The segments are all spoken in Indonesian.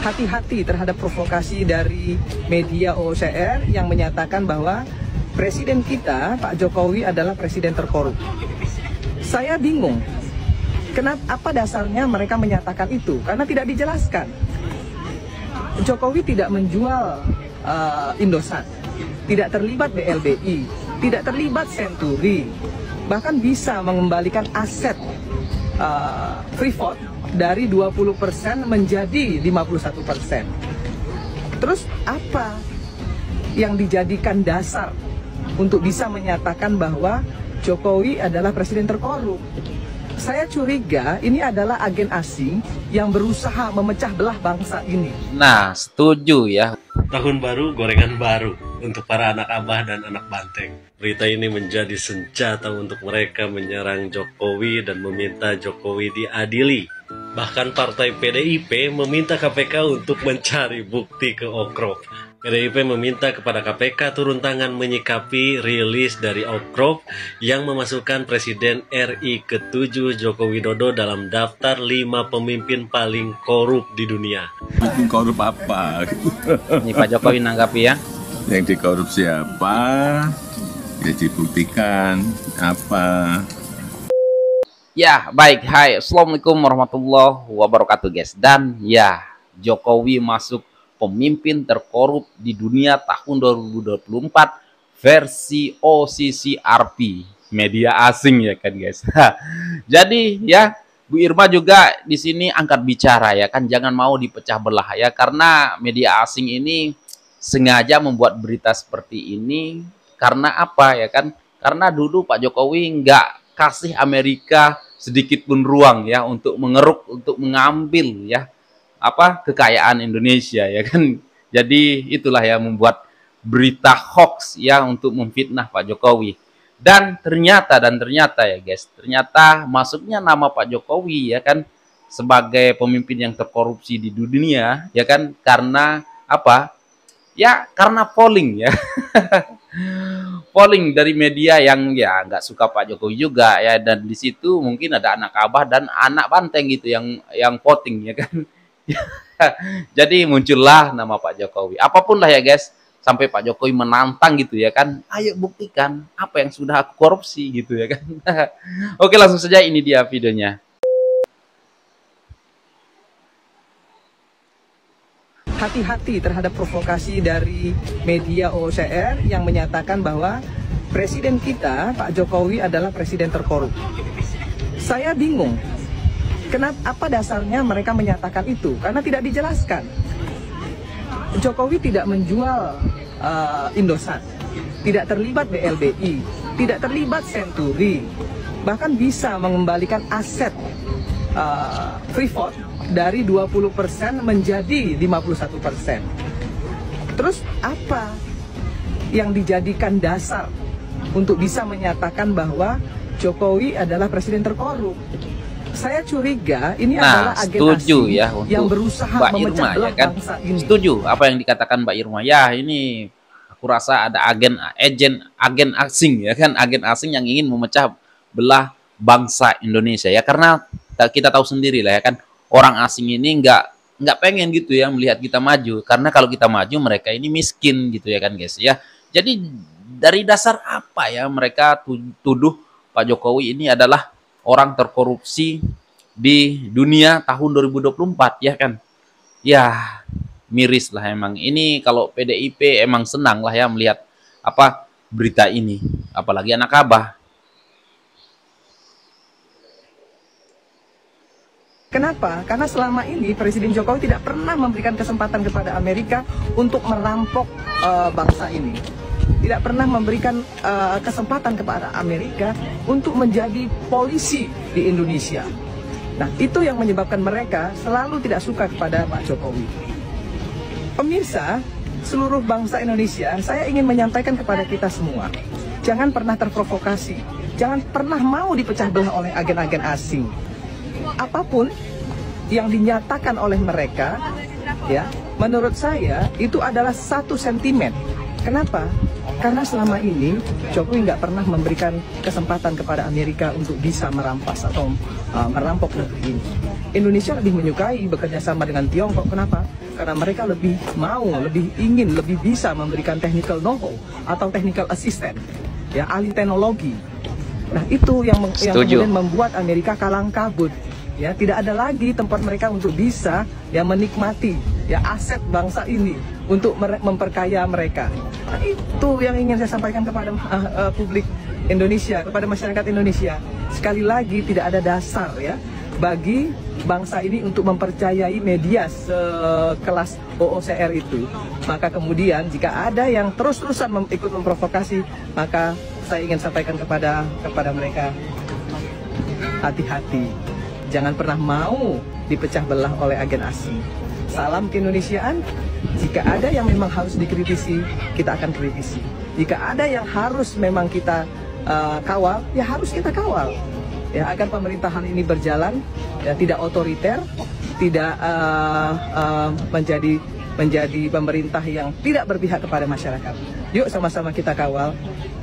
hati-hati terhadap provokasi dari media OCR yang menyatakan bahwa presiden kita, Pak Jokowi, adalah presiden terkorup. Saya bingung, apa dasarnya mereka menyatakan itu? Karena tidak dijelaskan. Jokowi tidak menjual Indosat, tidak terlibat BLBI, tidak terlibat Senturi, bahkan bisa mengembalikan aset Freeport dari 20% menjadi 51%. Terus apa yang dijadikan dasar untuk bisa menyatakan bahwa Jokowi adalah presiden terkorup? Saya curiga ini adalah agen asing yang berusaha memecah belah bangsa ini. Nah, setuju ya. Tahun baru, gorengan baru untuk para anak abah dan anak banteng. Berita ini menjadi senjata untuk mereka menyerang Jokowi dan meminta Jokowi diadili. Bahkan partai PDIP meminta KPK untuk mencari bukti ke Okrop. PDIP meminta kepada KPK turun tangan menyikapi rilis dari Okrop yang memasukkan Presiden RI ke-7 Joko Widodo dalam daftar 5 pemimpin paling korup di dunia. Korup apa? Ini Pak Jokowi nanggapi ya. Yang dikorup siapa? Ya dibuktikan apa? Ya, baik. Hai, Assalamualaikum warahmatullahi wabarakatuh, guys. Dan ya, Jokowi masuk pemimpin terkorup di dunia tahun 2024 versi OCCRP, media asing ya kan, guys. Jadi ya, Bu Irma juga di sini angkat bicara ya kan, jangan mau dipecah belah ya, karena media asing ini sengaja membuat berita seperti ini karena apa ya kan? Karena dulu Pak Jokowi nggak kasih Amerika sedikit pun ruang ya untuk mengeruk, untuk mengambil ya apa kekayaan Indonesia ya kan. Jadi itulah yang membuat berita hoax ya untuk memfitnah Pak Jokowi. Dan ternyata ya guys, ternyata masuknya nama Pak Jokowi ya kan sebagai pemimpin yang terkorupsi di dunia ya kan, karena apa? Ya karena polling ya. Polling dari media yang ya nggak suka Pak Jokowi juga ya, dan di situ mungkin ada anak abah dan anak banteng gitu yang voting ya kan. Jadi muncullah nama Pak Jokowi. Apapun lah ya guys, sampai Pak Jokowi menantang gitu ya kan, ayo buktikan apa yang sudah aku korupsi gitu ya kan. Oke, langsung saja, ini dia videonya. Hati-hati terhadap provokasi dari media OCR yang menyatakan bahwa presiden kita, Pak Jokowi, adalah presiden terkorup. Saya bingung, apa dasarnya mereka menyatakan itu? Karena tidak dijelaskan. Jokowi tidak menjual Indosat, tidak terlibat BLBI, tidak terlibat Senturi, bahkan bisa mengembalikan aset Freeport dari 20% menjadi 51%. Terus apa yang dijadikan dasar untuk bisa menyatakan bahwa Jokowi adalah presiden terkorup? Saya curiga ini adalah agen asing ya, yang berusaha memecah belah ya kan? bangsa ini. Setuju apa yang dikatakan Mbak Irma. Ya, ini aku rasa ada agen asing ya kan, agen asing yang ingin memecah belah bangsa Indonesia ya, karena kita tahu sendiri lah ya kan, orang asing ini nggak pengen gitu ya melihat kita maju, karena kalau kita maju mereka ini miskin gitu ya kan guys ya. Jadi dari dasar apa ya mereka tuduh Pak Jokowi ini adalah orang terkorupsi di dunia tahun 2024 ya kan. Ya miris lah emang ini, kalau PDIP emang senang lah ya melihat apa berita ini, apalagi anak abah. Kenapa? Karena selama ini Presiden Jokowi tidak pernah memberikan kesempatan kepada Amerika untuk merampok bangsa ini. Tidak pernah memberikan kesempatan kepada Amerika untuk menjadi polisi di Indonesia. Nah, itu yang menyebabkan mereka selalu tidak suka kepada Pak Jokowi. Pemirsa, seluruh bangsa Indonesia, saya ingin menyampaikan kepada kita semua, jangan pernah terprovokasi, jangan pernah mau dipecah belah oleh agen-agen asing. Apapun yang dinyatakan oleh mereka ya, menurut saya itu adalah satu sentimen. Kenapa? Karena selama ini Jokowi nggak pernah memberikan kesempatan kepada Amerika untuk bisa merampas atau merampok negeri ini. Indonesia lebih menyukai bekerja sama dengan Tiongkok. Kenapa? karena mereka lebih mau, lebih ingin, lebih bisa memberikan technical know-how atau technical assistant, ya, ahli teknologi. Nah, itu yang kemudian membuat Amerika kalang kabut. Ya, tidak ada lagi tempat mereka untuk bisa ya menikmati ya aset bangsa ini untuk memperkaya mereka. Nah, itu yang ingin saya sampaikan kepada publik Indonesia, kepada masyarakat Indonesia. Sekali lagi, tidak ada dasar ya bagi bangsa ini untuk mempercayai media sekelas OOCR itu. Maka kemudian jika ada yang terus-terusan ikut memprovokasi, maka saya ingin sampaikan kepada mereka, hati-hati. Jangan pernah mau dipecah belah oleh agen asing. Salam keindonesiaan. Jika ada yang memang harus dikritisi, kita akan kritisi. Jika ada yang harus memang kita kawal, ya harus kita kawal. Ya, agar pemerintahan ini berjalan, ya, tidak otoriter, tidak menjadi pemerintah yang tidak berpihak kepada masyarakat. Yuk sama-sama kita kawal.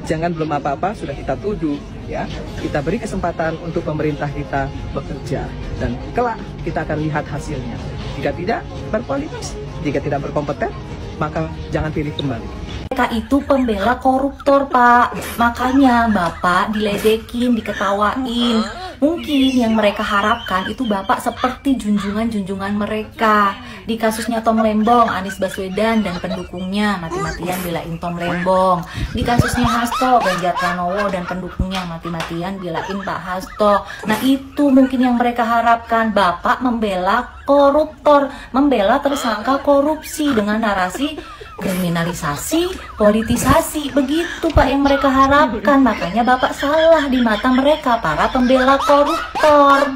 Jangan belum apa-apa sudah kita tuduh, ya. Kita beri kesempatan untuk pemerintah kita bekerja dan kelak kita akan lihat hasilnya. Jika tidak berkualitas, jika tidak berkompeten, maka jangan pilih kembali. Mereka itu pembela koruptor, Pak. Makanya Bapak diledekin, diketawain. Mungkin yang mereka harapkan itu Bapak seperti junjungan-junjungan mereka. Di kasusnya Tom Lembong, Anies Baswedan dan pendukungnya mati-matian belain Tom Lembong. Di kasusnya Hasto, Ganjar Pranowo dan pendukungnya mati-matian belain Pak Hasto. Nah, itu mungkin yang mereka harapkan. Bapak membela koruptor, membela tersangka korupsi dengan narasi kriminalisasi, politisasi, begitu Pak yang mereka harapkan. Makanya Bapak salah di mata mereka, para pembela koruptor.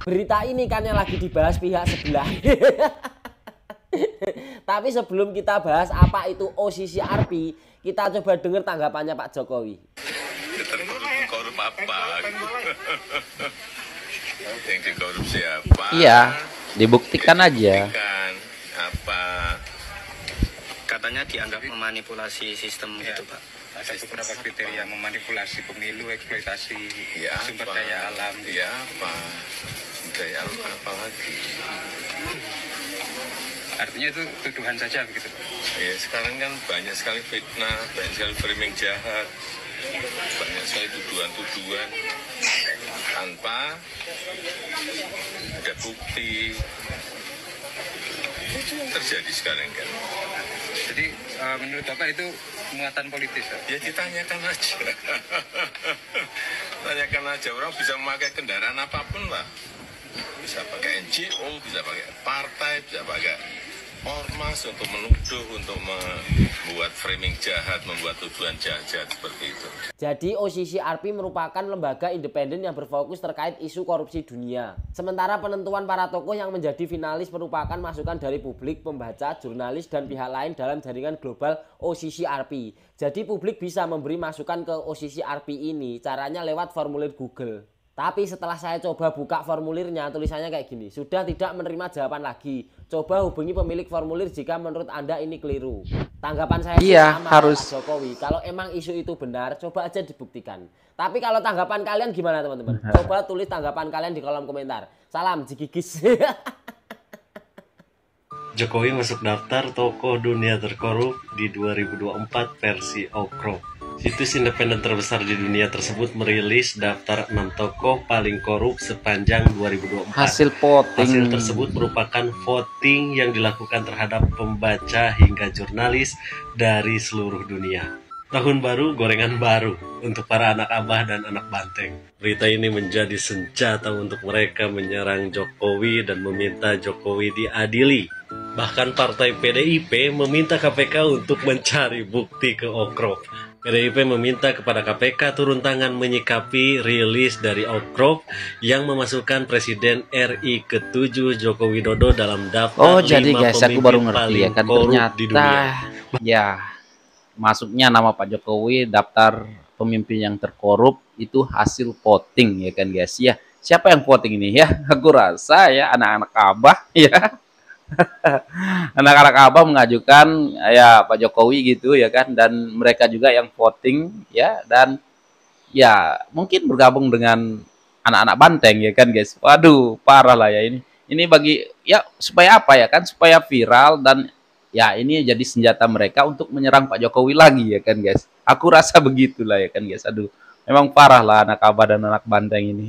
Berita ini kan yang lagi dibahas pihak sebelah. Tapi sebelum kita bahas apa itu OCCRP, kita coba dengar tanggapannya Pak Jokowi. Korup apa? Yang dikorupsi apa? Iya, dibuktikan aja. Apa? Katanya dianggap memanipulasi sistem itu, Pak. Ada beberapa kriteria memanipulasi pemilu, eksploitasi Ya, sumber apa? daya alam. Ya, apa? Daya alam apa lagi? Artinya itu tuduhan saja begitu. Ya, sekarang kan banyak sekali fitnah, banyak sekali framing jahat, banyak sekali tuduhan-tuduhan tanpa ada bukti. Terjadi sekarang kan. Jadi menurut Bapak itu muatan politis? Ya ditanyakan aja. Tanyakan aja, orang bisa memakai kendaraan apapun lah. Bisa pakai NGO, bisa pakai partai, bisa pakai ormas untuk menuduh, untuk membuat framing jahat, membuat tujuan jahat-jahat seperti itu. Jadi OCCRP merupakan lembaga independen yang berfokus terkait isu korupsi dunia. Sementara penentuan para tokoh yang menjadi finalis merupakan masukan dari publik, pembaca, jurnalis, dan pihak lain dalam jaringan global OCCRP. Jadi publik bisa memberi masukan ke OCCRP ini, caranya lewat formulir Google. Tapi setelah saya coba buka formulirnya, tulisannya kayak gini. Sudah tidak menerima jawaban lagi. Coba hubungi pemilik formulir jika menurut Anda ini keliru. Tanggapan saya sama harus Pak Jokowi. Kalau emang isu itu benar, coba aja dibuktikan. Tapi kalau tanggapan kalian gimana teman-teman? Coba tulis tanggapan kalian di kolom komentar. Salam jigigis. Jokowi masuk daftar tokoh dunia terkorup di 2024 versi Okro. Situs independen terbesar di dunia tersebut merilis daftar 6 tokoh paling korup sepanjang 2024. Hasil voting. Hasil tersebut merupakan voting yang dilakukan terhadap pembaca hingga jurnalis dari seluruh dunia. Tahun baru, gorengan baru untuk para anak abah dan anak banteng. Berita ini menjadi senjata untuk mereka menyerang Jokowi dan meminta Jokowi diadili. Bahkan partai PDIP meminta KPK untuk mencari bukti ke Okrok. PDIP meminta kepada KPK turun tangan menyikapi rilis dari Okrok yang memasukkan Presiden RI ke-7 Joko Widodo dalam daftar 5 jadi guys, aku baru pemimpin ngerti paling ya kan korup di dunia. ternyata ya masuknya nama Pak Jokowi daftar pemimpin yang terkorup itu hasil voting ya kan guys ya. Siapa yang voting ini ya? Aku rasa ya anak-anak Abah ya. Anak-anak Abah mengajukan ya Pak Jokowi gitu ya kan, dan mereka juga yang voting ya, dan ya mungkin bergabung dengan anak-anak banteng ya kan guys. Waduh, parah lah ya ini. Ini bagi ya supaya apa ya kan, supaya viral, dan ya ini jadi senjata mereka untuk menyerang Pak Jokowi lagi ya kan guys. Aku rasa begitulah ya kan guys. Aduh, memang parah lah anak Abah dan anak Banteng ini.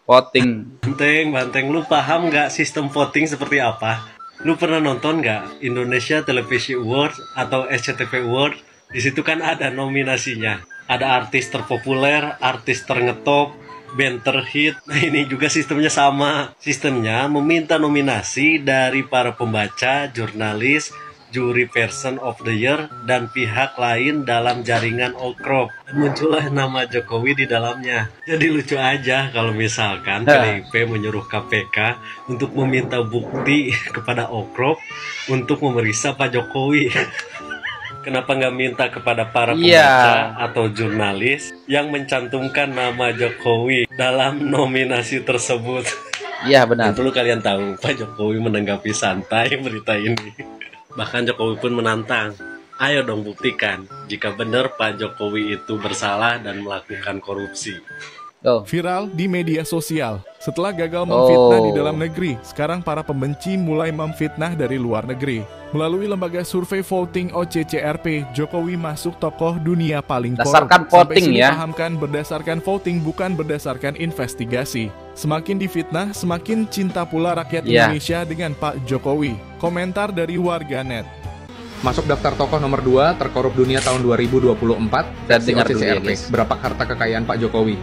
Voting. Banteng, lu paham nggak sistem voting seperti apa? Lu pernah nonton nggak Indonesia Television Awards atau SCTV Awards? Di situ kan ada nominasinya. Ada artis terpopuler, artis terngetop, band terhit. Nah ini juga sistemnya sama. Sistemnya meminta nominasi dari para pembaca, jurnalis, juri Person of the Year, dan pihak lain dalam jaringan Okrop. Dan muncullah nama Jokowi di dalamnya. Jadi lucu aja kalau misalkan PDIP menyuruh KPK untuk meminta bukti kepada Okrop untuk memeriksa Pak Jokowi. Kenapa nggak minta kepada para pembaca atau jurnalis yang mencantumkan nama Jokowi dalam nominasi tersebut? Iya benar. Dan perlu kalian tahu, Pak Jokowi menanggapi santai berita ini. Bahkan Jokowi pun menantang, ayo dong buktikan jika benar Pak Jokowi itu bersalah dan melakukan korupsi. Viral di media sosial. Setelah gagal memfitnah di dalam negeri, sekarang para pembenci mulai memfitnah dari luar negeri. Melalui lembaga survei voting OCCRP, Jokowi masuk tokoh dunia paling korup. Berdasarkan voting ya. Pahamkan berdasarkan voting, bukan berdasarkan investigasi. Semakin difitnah, semakin cinta pula rakyat Indonesia dengan Pak Jokowi. Komentar dari warganet. Masuk daftar tokoh nomor 2 terkorup dunia tahun 2024 dan dengar dulu ya, OCCRP. guys. Berapa harta kekayaan Pak Jokowi?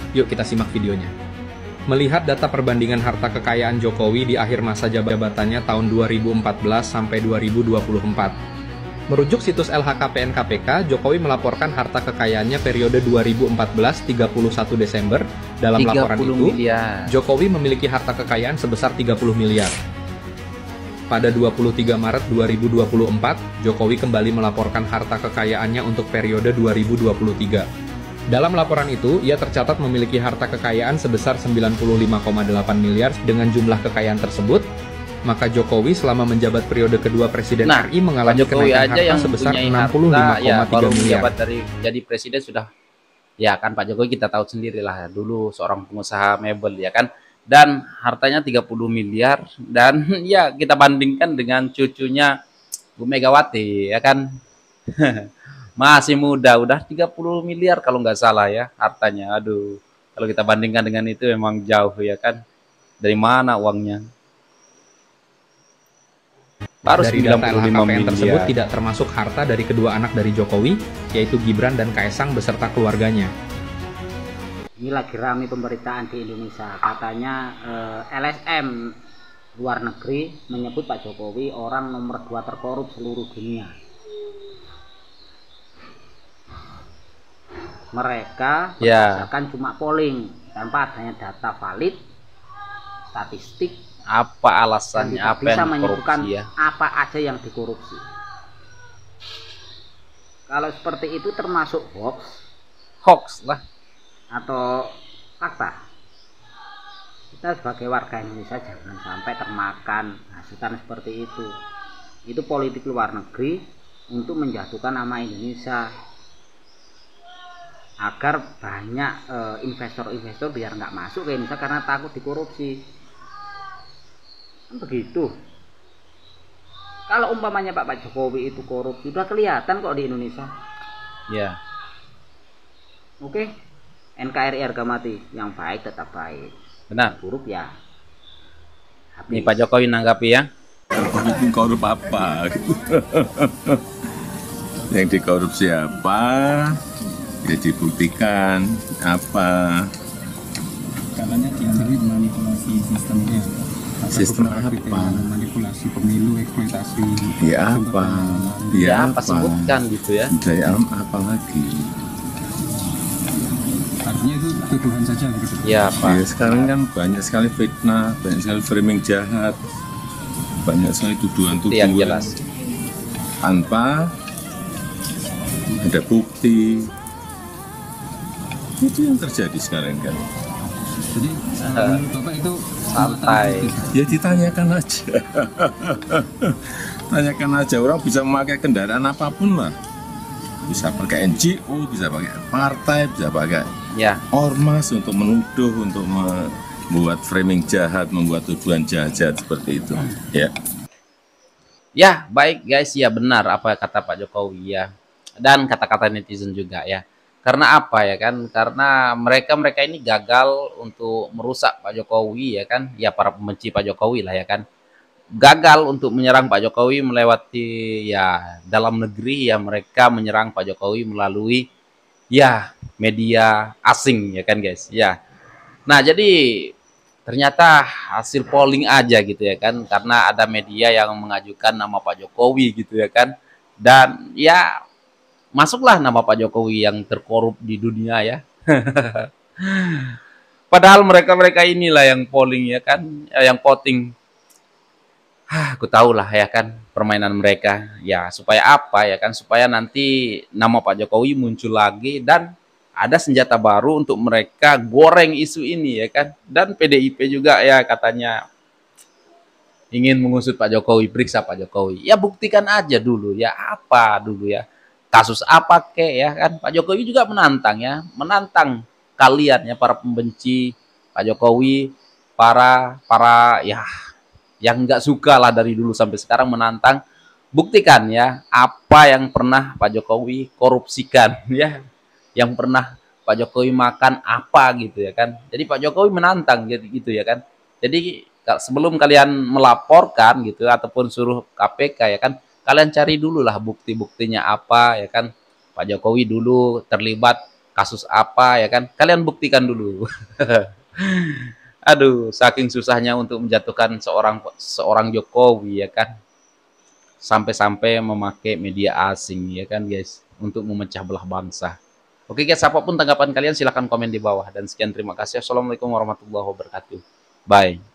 Yuk kita simak videonya. Melihat data perbandingan harta kekayaan Jokowi di akhir masa jabatannya tahun 2014 sampai 2024. Merujuk situs LHKPN KPK, Jokowi melaporkan harta kekayaannya periode 2014 31 Desember. Dalam laporan itu, Jokowi memiliki harta kekayaan sebesar 30 miliar. Pada 23 Maret 2024, Jokowi kembali melaporkan harta kekayaannya untuk periode 2023. Dalam laporan itu, ia tercatat memiliki harta kekayaan sebesar 95,8 miliar. Dengan jumlah kekayaan tersebut, maka Jokowi selama menjabat periode kedua Presiden RI mengalami kenaikan harta sebesar 65,3 miliar. Jadi presiden sudah, ya kan Pak Jokowi kita tahu sendirilah dulu seorang pengusaha mebel ya kan. Dan hartanya 30 miliar, dan ya kita bandingkan dengan cucunya Bu Megawati ya kan. Masih muda, udah 30 miliar kalau nggak salah ya hartanya. Aduh, kalau kita bandingkan dengan itu memang jauh ya kan. Dari mana uangnya? Baru Dari data LHKPN tersebut tidak termasuk harta dari kedua anak dari Jokowi, yaitu Gibran dan Kaesang beserta keluarganya. Ini lagi ramai pemberitaan di Indonesia. Katanya LSM luar negeri menyebut Pak Jokowi orang nomor 2 terkorup seluruh dunia. Mereka berdasarkan cuma polling tanpa adanya data valid, statistik. Apa alasannya? Apa bisa yang menyebutkan korupsi ya? Apa aja yang dikorupsi. Kalau seperti itu termasuk Hoax lah atau fakta. Kita sebagai warga Indonesia jangan sampai termakan hasutan seperti itu. Itu politik luar negeri untuk menjatuhkan nama Indonesia, agar banyak investor-investor biar nggak masuk ke Indonesia karena takut dikorupsi. Kan begitu. Kalau umpamanya Pak Jokowi itu korup, sudah kelihatan kok di Indonesia. Ya. Oke, NKRI harga mati. Yang baik tetap baik. Benar. Buruk ya. Ini Pak Jokowi nanggapi ya. Korup apa? Yang dikorupsi apa? Ya dibuktikan apa? Katanya dianggap manipulasi sistemnya. Sistem apa? Manipulasi pemilu, eksploitasi. Ya apa? Ya apa sebutkan gitu ya? Daya alam apa lagi? Artinya itu tuduhan saja begitu. Ya Pak. Ya, sekarang kan banyak sekali fitnah, banyak sekali framing jahat, banyak sekali tuduhan-tuduhan yang jelas tanpa ada bukti. Itu yang terjadi sekarang kan. Jadi menurut Bapak itu santai. Ya ditanyakan aja. Tanyakan aja, orang bisa memakai kendaraan apapun lah. Bisa pakai NGO, bisa pakai partai, bisa pakai Ya. ormas untuk menuduh, untuk membuat framing jahat, membuat tuduhan jahat-jahat seperti itu. Ya. Ya, baik guys, ya benar apa kata Pak Jokowi ya. Dan kata-kata netizen juga ya. Karena apa ya kan? Karena mereka ini gagal untuk merusak Pak Jokowi ya kan? Ya para pembenci Pak Jokowi lah ya kan. Gagal untuk menyerang Pak Jokowi melewati ya dalam negeri ya, mereka menyerang Pak Jokowi melalui ya media asing ya kan guys. Ya. Nah, jadi ternyata hasil polling aja gitu ya kan, karena ada media yang mengajukan nama Pak Jokowi gitu ya kan, dan ya masuklah nama Pak Jokowi yang terkorup di dunia ya. Padahal mereka inilah yang polling ya kan, yang voting. Aku tahu lah ya kan permainan mereka ya, supaya apa ya kan, supaya nanti nama Pak Jokowi muncul lagi dan ada senjata baru untuk mereka goreng isu ini ya kan. Dan PDIP juga ya katanya ingin mengusut Pak Jokowi, periksa Pak Jokowi. Ya buktikan aja dulu ya, apa dulu ya, kasus apa kek ya kan. Pak Jokowi juga menantang ya, menantang kalian ya para pembenci Pak Jokowi, para ya yang nggak suka lah dari dulu sampai sekarang, menantang, buktikan ya apa yang pernah Pak Jokowi korupsikan ya, yang pernah Pak Jokowi makan apa gitu ya kan. Jadi Pak Jokowi menantang gitu ya kan. Jadi sebelum kalian melaporkan gitu ataupun suruh KPK ya kan, kalian cari dulu lah bukti-buktinya apa ya kan. Pak Jokowi dulu terlibat kasus apa ya kan, kalian buktikan dulu. Aduh, saking susahnya untuk menjatuhkan seorang Jokowi ya kan, sampai-sampai memakai media asing ya kan guys, untuk memecah belah bangsa. Oke guys, apapun tanggapan kalian silahkan komen di bawah, dan sekian, terima kasih. Assalamualaikum warahmatullahi wabarakatuh. Bye.